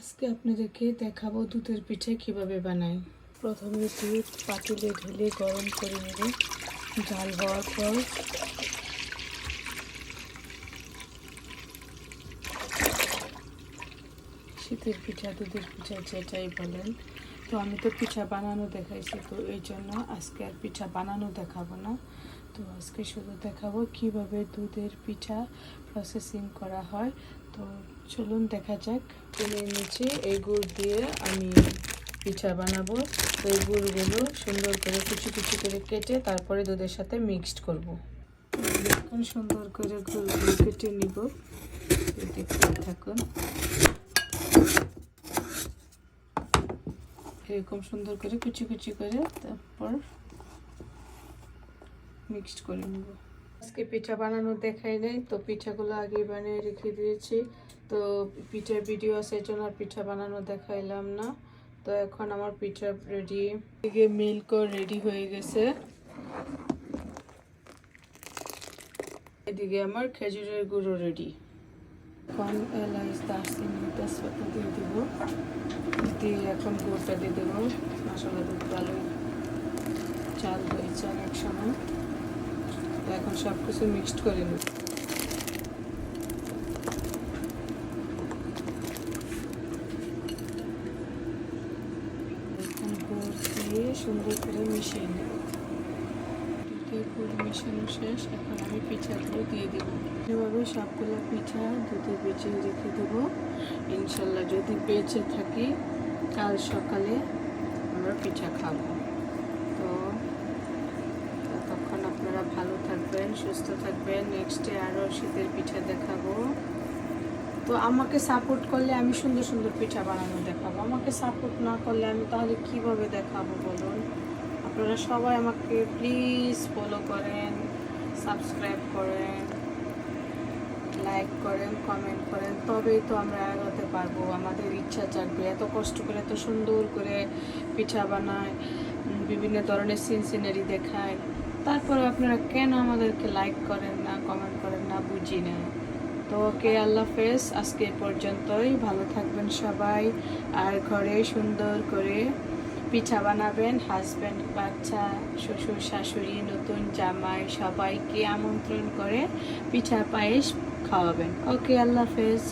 আজকে আপনাদেরকে দেখাবো দুধের পিঠে কিভাবে বানাই। প্রথমে দুধ পাতিলে ঢেলে গরম করে নেব। জাল হওয়ার পর শীতের পিঠা দুধের পিঠা যেটাই বলেন, তো আমি তো পিঠা বানানো দেখাইছি, তো এই জন্য আজকে আর পিঠা বানানো দেখাবো না। তো আজকে শুধু দেখাবো কিভাবে দুধের পিঠা প্রসেসিং করা হয়। তো চলুন দেখা যাক। কিনে নিচে এই গুড় দিয়ে আমি পিঠা বানাবো। তো এই গুড়গুলো সুন্দর করে কুচি কুচি করে কেটে তারপরে দুধের সাথে মিক্সড করব। এখন সুন্দর করে গুড়গুলো কেটে নিব, দেখতে থাকুন। এরকম সুন্দর করে কুচি কুচি করে তারপর মিক্সড করে নেব। আজকে পিঠা বানানো দেখাই নাই, তো পিঠাগুলো আগে বানিয়ে রেখে দিয়েছি। তো পিঠার ভিডিও আছে, এই জন্য আর পিঠা বানানো দেখাইলাম না। তো এখন আমার পিঠা রেডি, এদিকে মিল্কও রেডি হয়ে গেছে, এদিকে আমার খেজুরের গুঁড়ো রেডি। এখন এলাচ দারচিনি তেজপাতা দিয়ে দেবো, দিয়ে এখন গুড়টা দিয়ে দেবো। মশলা দুধ ভালো চাল হয়েছে অনেক সময়। তো এখন সব কিছু মিক্সড করে নেব। এখন গুড় দিয়ে সুন্দর করে মিশিয়ে নেব। গুড় মিশানো শেষ, এখন আমি পিঠাগুলো দিয়ে দেবো। এভাবে সবগুলো পিঠা দুধে ভিজিয়ে রেখে দেবো। ইনশাল্লাহ যদি বেঁচে থাকি কাল সকালে আমরা পিঠা খাবো। তো ততক্ষণ আপনারা ভালো থাকবেন, সুস্থ থাকবেন। নেক্সটে আরও শীতের পিঠা দেখাবো। তো আমাকে সাপোর্ট করলে আমি সুন্দর সুন্দর পিঠা বানানো দেখাবো। আমাকে সাপোর্ট না করলে আমি তাহলে কিভাবে দেখাবো বলুন? আপনারা সবাই আমাকে প্লিজ ফলো করেন, সাবস্ক্রাইব করেন, লাইক করেন, কমেন্ট করেন, তবেই তো আমরা এগোতে পারবো। আমাদের ইচ্ছা জাগবে। এত কষ্ট করে এত সুন্দর করে পিঠা বানায়, বিভিন্ন ধরনের সিনারি দেখায়, তারপরে আপনারা কেন আমাদেরকে লাইক করেন না, কমেন্ট করেন না, বুঝি না। তো ওকে, আল্লাহ হাফেজ। আজকে পর্যন্তই, ভালো থাকবেন সবাই। আর ঘরে সুন্দর করে পিঠা বানাবেন। হাজব্যান্ড, বাচ্চা, শ্বশুর শাশুড়ি, নতুন জামাই সবাইকে আমন্ত্রণ করে পিঠা পায়েস খাওয়াবেন। ওকে, আল্লাহ হাফেজ।